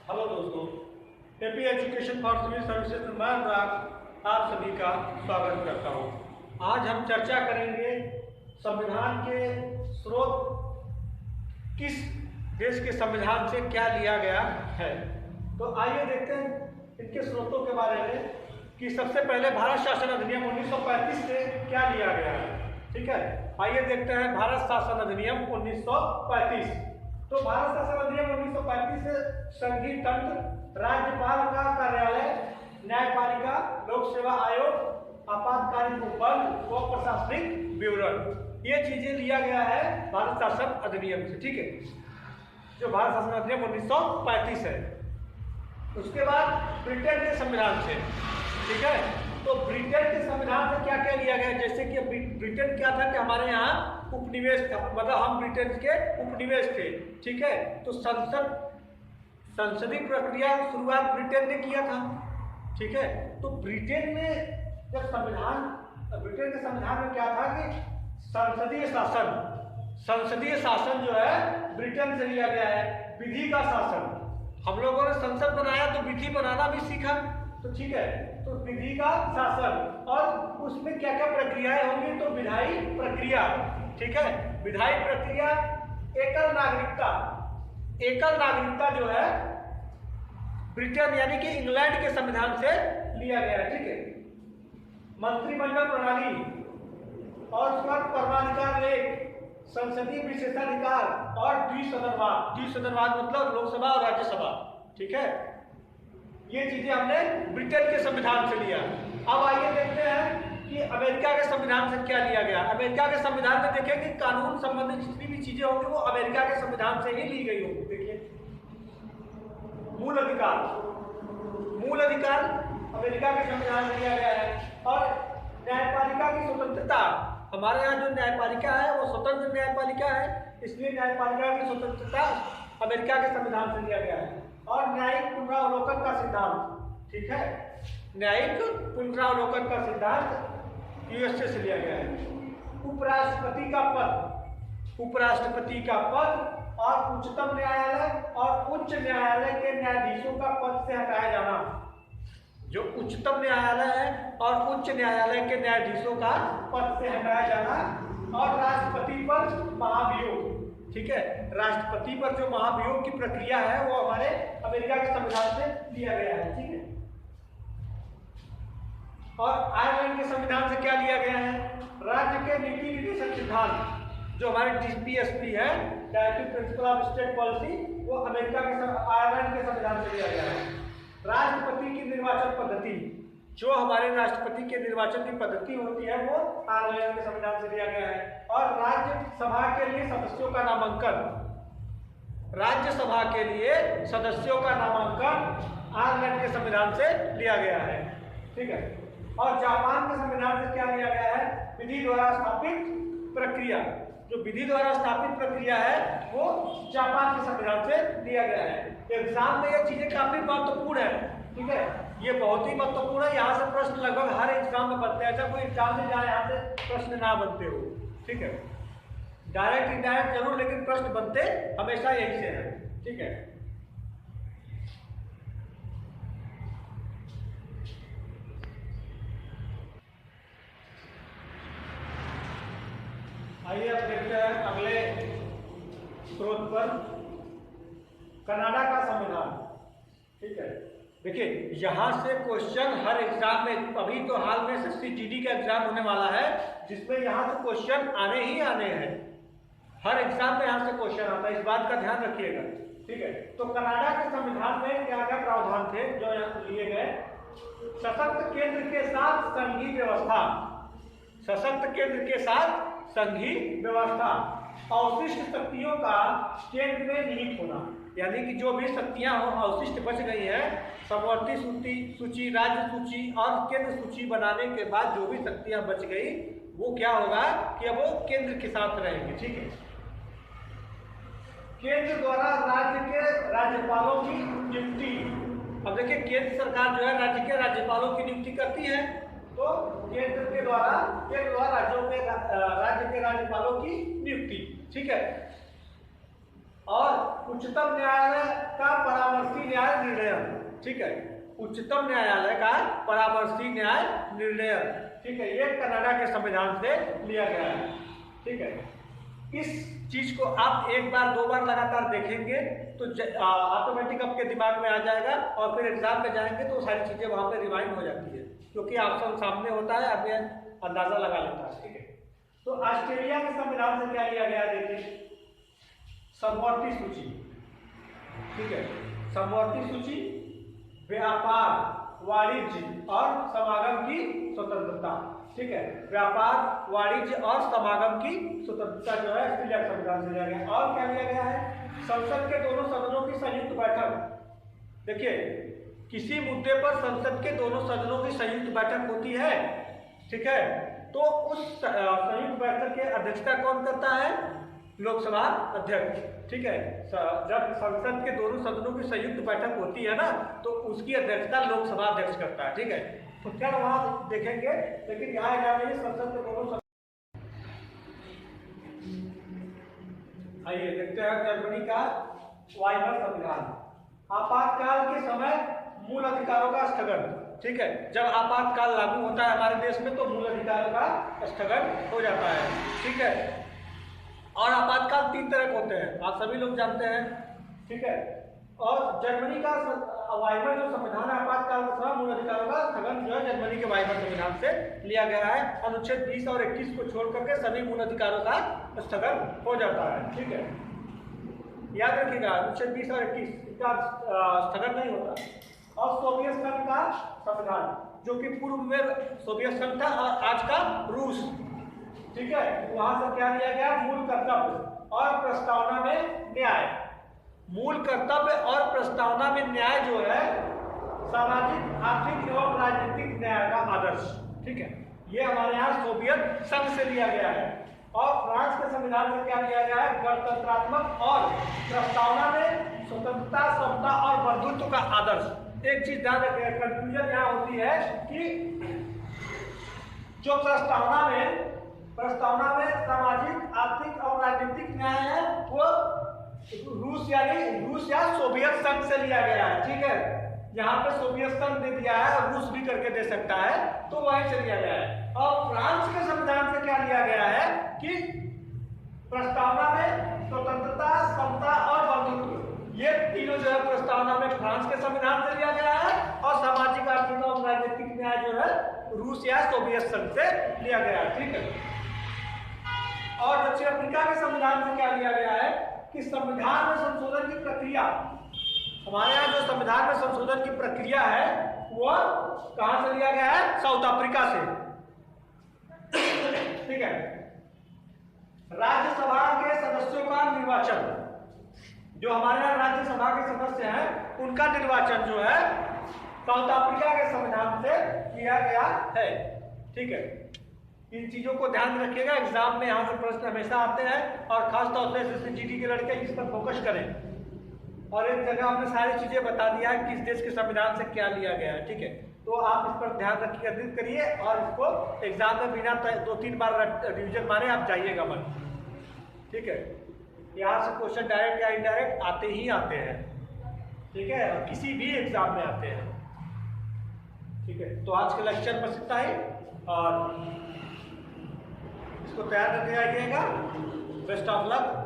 Hello दोस्तों, AP education for civil services में मैं अनुराग आप सभी का स्वागत करता हूँ। आज हम चर्चा करेंगे संविधान के स्रोत, किस देश के संविधान से क्या लिया गया है। तो आइए देखते हैं इनके स्रोतों के बारे में कि सबसे पहले भारत शासन अधिनियम 1935 से क्या लिया गया है। ठीक है, आइए देखते हैं भारत शासन अधिनियम 1935। तो भारत शासन अधिनियम 1935 से संघीय तंत्र, राज्यपाल का कार्यालय, न्यायपालिका, लोक सेवा आयोग, आपातकालीन उपबल व प्रशासनिक विवरण, ये चीजें लिया गया है भारत शासन अधिनियम से। ठीक है, जो भारत शासन अधिनियम 1935 है। उसके बाद ब्रिटेन के संविधान से, ठीक है, तो ब्रिटेन के संविधान से क्या क्या लिया गया, जैसे कि ब्रिटेन क्या था कि हमारे यहाँ उपनिवेश था, मतलब हम ब्रिटेन के उपनिवेश थे। ठीक है, तो संसदीय प्रक्रिया शुरुआत ब्रिटेन ने किया था। ठीक है, तो ब्रिटेन ने जब ब्रिटेन के संविधान में क्या था कि संसदीय शासन जो है ब्रिटेन से लिया गया है। विधि का शासन, हम लोगों ने संसद बनाया तो विधि बनाना भी सीखा। तो ठीक है, तो विधि का शासन, और उसमें क्या क्या प्रक्रियाएं होंगी, तो विधायी प्रक्रिया। ठीक है, विधायी प्रक्रिया, एकल नागरिकता जो है ब्रिटेन यानी कि इंग्लैंड के संविधान से लिया गया है। ठीक है, मंत्रिमंडल प्रणाली, और उसके बाद परमाधिकार लेख, संसदीय विशेषाधिकार और द्विसदनवाद मतलब लोकसभा और राज्यसभा। ठीक है, ये चीजें हमने ब्रिटेन के संविधान से लिया। अब आइए देखते हैं कि अमेरिका के संविधान से क्या लिया गया। अमेरिका के संविधान में देखें कि कानून संबंधित जितनी भी चीजें होंगी वो अमेरिका के संविधान से ही ली गई होंगी। देखिए, मूल अधिकार अमेरिका के संविधान से लिया गया है। और न्यायपालिका की स्वतंत्रता, हमारे यहाँ जो न्यायपालिका है वो स्वतंत्र न्यायपालिका है, इसलिए न्यायपालिका की स्वतंत्रता अमेरिका के संविधान से लिया गया है। और न्यायिक पुनरावलोकन का सिद्धांत, ठीक है, न्यायिक पुनरावलोकन का सिद्धांत यूएसए से लिया गया है। उपराष्ट्रपति का पद और उच्चतम न्यायालय और उच्च न्यायालय के न्यायाधीशों का पद से हटाया जाना। जो उच्चतम न्यायालय है और उच्च न्यायालय के न्यायाधीशों का पद से हटाया जाना। और राष्ट्रपति पर महाभियोग, ठीक है, राष्ट्रपति पर जो महाभियोग की प्रक्रिया है वो हमारे अमेरिका के संविधान से लिया गया है। ठीक है, और आयरलैंड के संविधान से क्या लिया गया है, राज्य के नीति निर्देशक सिद्धांत, जो हमारे डीपीएसपी है, directive principle of state policy, वो अमेरिका के आयरलैंड के संविधान से लिया गया है। राष्ट्रपति की निर्वाचन पद्धति, जो हमारे राष्ट्रपति के निर्वाचन की पद्धति होती है वो आयरलैंड के संविधान से लिया गया है। और राज्यसभा के लिए सदस्यों का नामांकन आयरलैंड के संविधान से लिया गया है। ठीक है, और जापान के संविधान से क्या लिया गया है, विधि द्वारा स्थापित प्रक्रिया, जो विधि द्वारा स्थापित प्रक्रिया है वो जापान के संविधान से लिया गया है। एग्जाम में ये चीजें काफी महत्वपूर्ण है। ठीक है, ये बहुत ही महत्वपूर्ण है, यहाँ से प्रश्न लगभग हर एग्जाम में बनते हैं। ऐसा कोई एग्जाम में जहाँ यहाँ से प्रश्न ना बनते हो। ठीक है, डायरेक्ट इनडायरेक्ट जरूर, लेकिन प्रश्न बनते हमेशा यही से है। ठीक है, आइए अब देखते हैं अगले स्रोत पर, कनाडा का संविधान। ठीक है, देखिए यहाँ से क्वेश्चन हर एग्जाम में, अभी तो हाल में एसएससी जीडी का एग्जाम होने वाला है जिसमें यहाँ से क्वेश्चन आने ही आने हैं। हर एग्जाम में यहाँ से क्वेश्चन आता है, इस बात का ध्यान रखिएगा। ठीक है, तो कनाडा के संविधान में क्या क्या प्रावधान थे जो यहाँ लिए गए, सशक्त केंद्र के साथ संघीय व्यवस्था, सशक्त केंद्र के साथ संघीय व्यवस्था, अवशिष्ट शक्तियों का केंद्र में निहित होना, यानी कि जो भी शक्तियां अवशिष्ट बच गई है, समवर्ती सूची, राज्य सूची और केंद्र सूची बनाने के बाद जो भी शक्तियां बच गई वो क्या होगा कि अब वो केंद्र के साथ रहेंगे। ठीक है, केंद्र द्वारा राज्य के राज्यपालों की नियुक्ति, अब देखिए केंद्र सरकार जो है राज्य के राज्यपालों की नियुक्ति करती है, तो केंद्र द्वारा राज्य के राज्यपालों की नियुक्ति। ठीक है, और उच्चतम न्यायालय का परामर्शी न्याय निर्णय, ठीक है, उच्चतम न्यायालय का परामर्शी न्याय निर्णय, ठीक है, ये कनाडा के संविधान से लिया गया है, ठीक है। इस चीज को आप एक बार दो बार लगातार देखेंगे तो ऑटोमेटिक आपके दिमाग में आ जाएगा और फिर एग्जाम में जाएंगे तो सारी चीजें वहां पे रिवाइंड हो जाती है, क्योंकि ऑप्शन सामने होता है, आदमी अंदाजा लगा लेता है, ठीक है। तो ऑस्ट्रेलिया के संविधान से क्या लिया गया देखिए, समवर्ती सूची, ठीक है, समवर्ती सूची, व्यापार, वाणिज्य और समागम की स्वतंत्रता, ठीक है, व्यापार, वाणिज्य और समागम की स्वतंत्रता जो है ऑस्ट्रेलिया के संविधान से लिया गया। और क्या लिया गया है, संसद के दोनों सदनों की संयुक्त बैठक, देखिए किसी मुद्दे पर संसद के दोनों सदनों की संयुक्त बैठक होती है, ठीक है, तो उस संयुक्त बैठक की अध्यक्षता कौन करता है, लोकसभा अध्यक्ष, ठीक है। जब संसद के दोनों सदनों की संयुक्त बैठक होती है ना तो उसकी अध्यक्षता लोकसभा अध्यक्ष करता है, ठीक है। तो क्या वहां देखेंगे, लेकिन यहाँ जानिए संसद के दोनों आइए देखते हैं जर्मनी का वाइमर संविधान। आपातकाल के समय मूल अधिकारों का स्थगन, ठीक है, जब आपातकाल लागू होता है हमारे देश में तो मूल अधिकारों का स्थगन हो जाता है, ठीक है। और आपातकाल 3 तरह के होते हैं, आप सभी लोग जानते हैं, ठीक है। और जर्मनी का वाइमर जो संविधान है, आपातकाल के समय मूल अधिकारों का स्थगन जो है जर्मनी के वाइमर संविधान से लिया गया है। अनुच्छेद 20 और 21 को छोड़ करके सभी मूल अधिकारों का स्थगन हो जाता है, ठीक है, याद रखिएगा, अनुच्छेद 20 और 21 का स्थगन नहीं होता। और सोवियत संघ का संविधान, जो कि पूर्व में सोवियत संघ था और आज का रूस, ठीक है, वहां से क्या लिया गया, मूल कर्तव्य और प्रस्तावना में न्याय, मूल कर्तव्य और प्रस्तावना में न्याय जो है सामाजिक, आर्थिक एवं राजनीतिक न्याय का आदर्श, ठीक है, ये हमारे यहाँ सोवियत संघ से लिया गया है। और फ्रांस के संविधान में क्या लिया गया है, गणतंत्रात्मक और प्रस्तावना में स्वतंत्रता, समता और बंधुत्व का आदर्श। एक चीज ध्यान रखिएगा, कंफ्यूजन यहाँ होती है कि जो प्रस्तावना में सामाजिक, आर्थिक और राजनीतिक न्याय है वो रूस या सोवियत संघ से लिया गया है, ठीक है। यहाँ पे सोवियत संघ दे दिया है और रूस भी करके दे सकता है, तो वहीं से लिया गया है। और फ्रांस के संविधान से क्या लिया गया है कि प्रस्तावना में स्वतंत्रता, समता और बंधुत्व, ये तीनों जो है प्रस्तावना में फ्रांस के संविधान से लिया गया है और सामाजिक, आर्थिक और राजनीतिक न्याय जो है रूस या सोवियत संघ से लिया गया है, ठीक है। और दक्षिण अफ्रीका के संविधान से क्या लिया गया है कि संविधान में संशोधन की प्रक्रिया, हमारे यहाँ जो संविधान में संशोधन की प्रक्रिया है वो कहां से लिया गया है, साउथ अफ्रीका से, ठीक है। राज्यसभा के सदस्यों का निर्वाचन, जो हमारे यहाँ राज्यसभा के सदस्य हैं उनका निर्वाचन जो है साउथ अफ्रीका के संविधान से किया गया है, ठीक है। इन चीजों को ध्यान रखिएगा, एग्जाम में यहाँ से प्रश्न हमेशा आते हैं और खासतौर से SSC-GD के लड़के इस पर फोकस करें। और एक जगह आपने सारी चीजें बता दिया है किस देश के संविधान से क्या लिया गया है, ठीक है, तो आप इस पर ध्यान रखिए, करिए और इसको एग्जाम में बिना 2-3 बार रिविजन मारे आप जाइएगा मन, ठीक है। यहाँ से क्वेश्चन डायरेक्ट या इनडायरेक्ट आते ही आते हैं, ठीक है, और किसी भी एग्जाम में आते हैं, ठीक है। तो आज के लेक्चर बस इतना ही और इसको तैयार करके आइएगा। Best of luck.